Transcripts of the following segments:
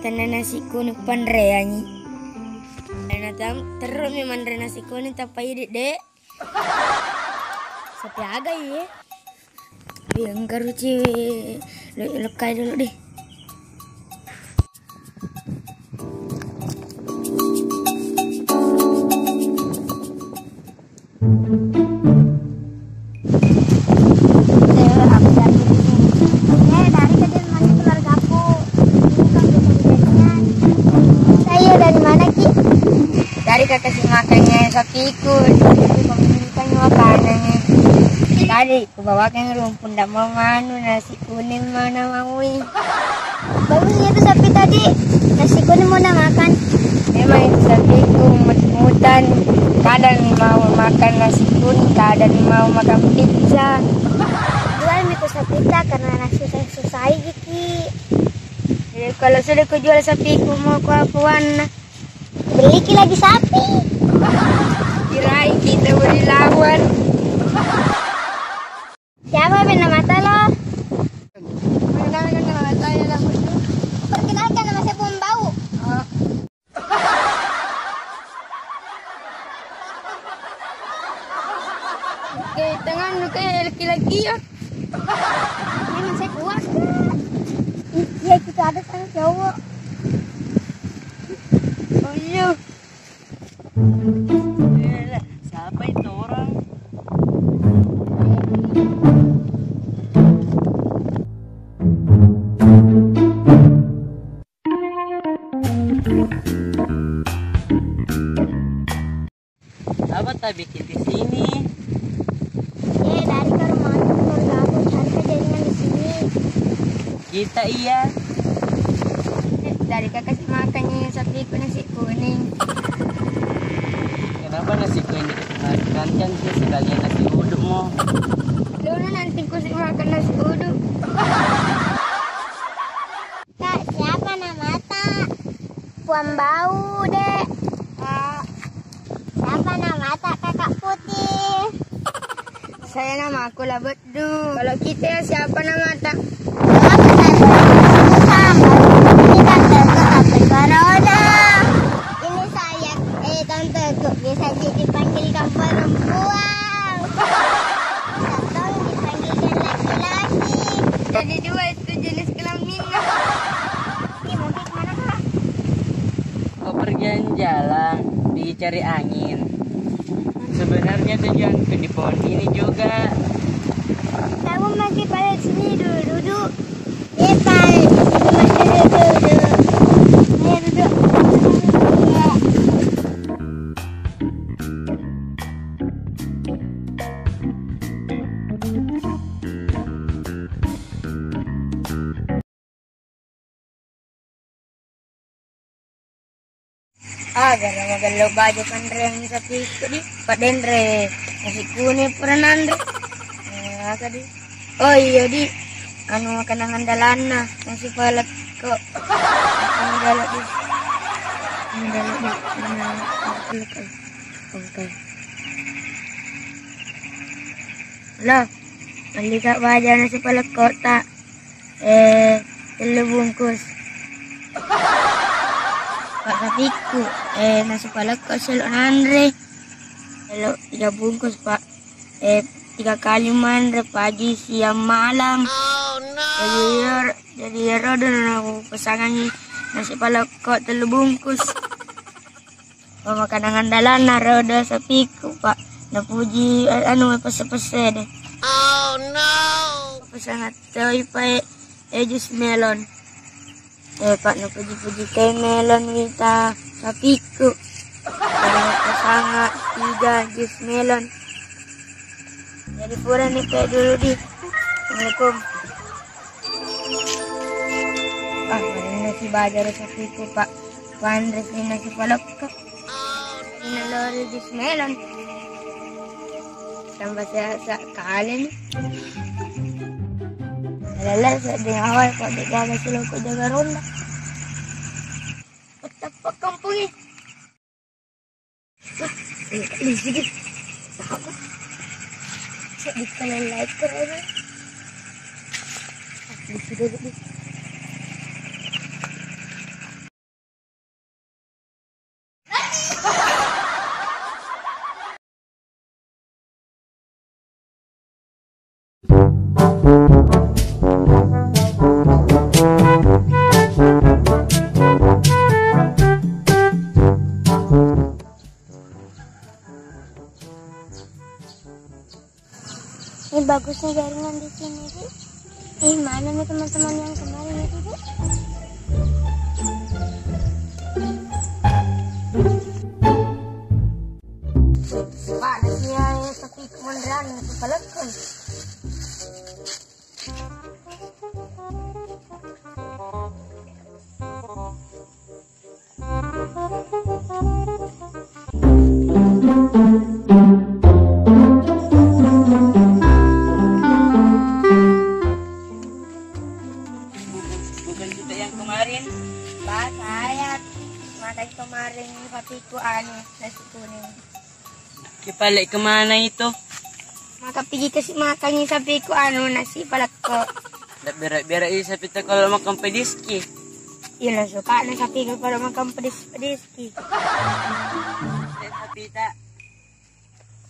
tanda nasi kuning panreanyi. Karena terus memang nasi kuning tapi dek. Sapi aga ya. Yang karuci lekai dulu deh. Dari kakak si makannya sapiku, pemilikan makanannya. Tadi aku bawakan rumput, ndak mau manu nasi kuning mana maui. Barunya itu sapi tadi nasi kuning mau makan. Memang itu sapiku mut-mutan. Kadang mau makan nasi kuning, kadang mau makan pizza. Jual itu sapi karena nasi susah gitu. Jadi kalau sudah ku jual sapiku mau ku apuan. Beli lagi sapi. Kirain kita beri lawan. Siapa benda mata lo? Perkenalkan nama saya Lamu. Perkenalkan nama saya Pembau. Oke, tangan lu kayak laki-laki ya. Memang saya kuat. Iya kita ada sama cowok. Oh iya. Siapa itu orang? Apa tak bikin di sini? Dari ke rumah keluarga aku cari kejadian di sini. Kita iya. Dari kakak si makannya sapiku nasi kuning. Kenapa nasi kuning dimakan kan sih sekalian nasi uduk mau? Dulu nanti ku sih makan nasi uduk. Kak, siapa nama tak? Pembau dek. Kak, siapa nama tak kakak putih? Saya nama aku lah Bedu. Kalau kita ya siapa nama tak? Ini saya, tante kok bisa dipanggilkan perempuan. Atau dipanggilkan laki-laki. Jadi dua itu jenis kelaminnya. Ini mau kemana kak? Kau pergian jalan, pergi cari angin. Sebenarnya tujuan ke di pohon ini juga. Kamu masih pada sini duduk. Depan, masih duduk. Ayo duduk. Ya. Gara magalo baju kan yang sapi itu di padendre nasi kuning pernah andre. Di. Oh iya di. Anu makanan andalana nasi palak kok. Anu dalak di. Anu dalak di. Oke. Lah, beli kak baju nasi palak kota. Telu bungkus. Pak sapiku, nasi palak kok selok andre. Selok 3 bungkus pak. 3 kali mandre pagi siang malam. Oh no. Jadi rodo aku pesangannya nasi palak kok 3 bungkus. Makanan andalan rodo sapiku pak. Napuji anu pese-pese deh. Oh no. Pesangan toy pak jus melon. Pak napuji-puji kayak melon kita sapiku. Ada pesangan 3 jus melon. Jadi pura nih kayak dulu di. Assalamualaikum. Ini nasi bajar sapiku pak. Pandres ini nasi palak kok. Ini lori jus melon. Tambah saya kali nih. Lala di awal kok dijaga silo kok jaga ronda. Betapa kampung ini. Di sini. Di kanan like kerana. Di sini dulu. bagusnya jaringan di sini, Bu. Mana nih teman-teman yang kemarin itu, Bu? Pak, dia tapi kemandiran itu kalahkan. Bukan kita yang kemarin. Pak, saya makan kemarin papiku nasi kuning. Kipalik kemana itu? Maka pergi kasih makannya sapiku nasi palako. Tak berak-berak ini sapi tak kalau makan pediski. Iya suka na sapiku kalau makan pedis ki. Sapi tak.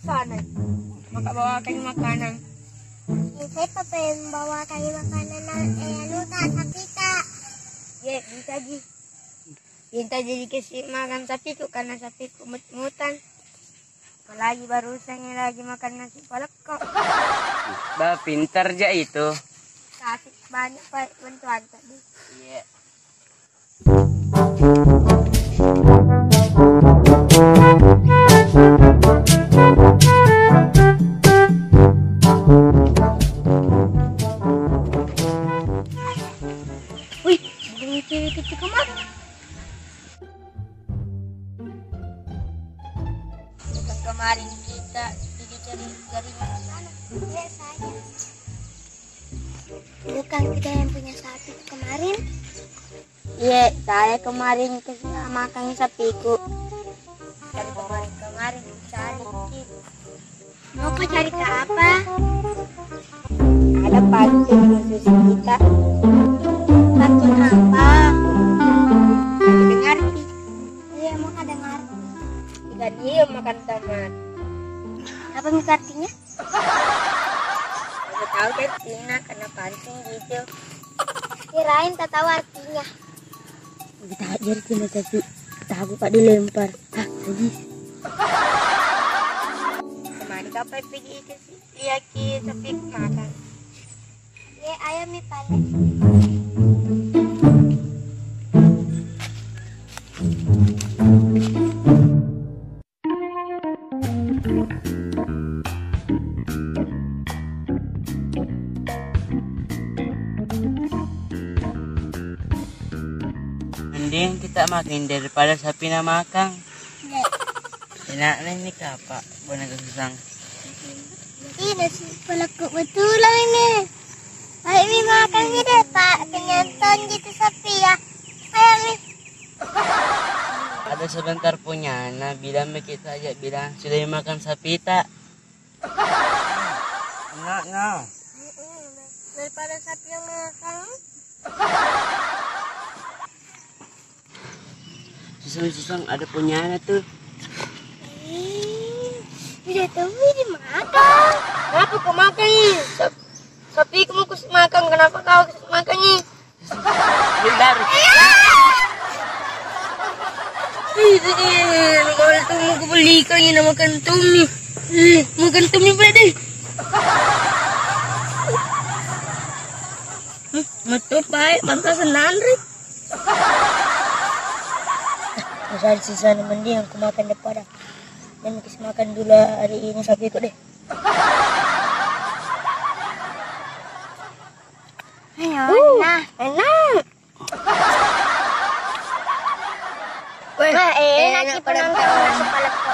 Sana. Maka bawa kain makanan. Saya pengen bawa kayu makanan tapi tak. Ya, bisa ji. Minta jadi kasih makan sapiku karena sapiku mut-mutan. Apalagi barusan lagi makan nasi palako. Bah, pintar ja itu. Kasih banyak Pak bantuan tadi. Iya. Wih, bunyi cewek kecil kemana? Bukan kemarin kita pergi cari jaringan di sana. Ya, saya. Bukan kita yang punya sapi kemarin. Iya, saya kemarin kasih makan sapiku. Dan kemarin cari kita. Mau kau cari ke apa? Ada pantun khusus kita. Pantun apa? Dengar sih. Iya, mau kau dengar. Jika dia makan tomat. Apa nih artinya? Aku tahu deh Tina kena pantun gitu. Kirain tak tahu artinya. Kita ajar Tina tapi tahu Pak dilempar. Ah, lagi. Kemarin kapan pergi ke Liaki sapi makan. Ya, ayam nih paling. Mending kita makan daripada sapi na makan. Enak na ini kapak. Bukan kesusang. Ini nasi palako betulan ini. Ayo mi makannya deh Pak. Kenyanton gitu sapi ya. Ayo mi. Ada sebentar punya. Nah, bilang kita aja bilang sudah makan sapi tak. Enak. Daripada sapi yang makan. Susang ada punya tuh. Udah tahu dimakan. Kenapa kau makan ni? Sapi kamu kasih makan. Kenapa kau kasih makan ni? Bentar. Kalau tu mau belikan ni nama kantum ni. Makan kantum ni pula deh. Betul baik, mantap senang ri. Masih sisa mending aku makan daripada. Dan kasih makan dulu hari ini sapi ikut deh. Ayo, nah. Enak. Wah, enak enak sih penonton nasi palako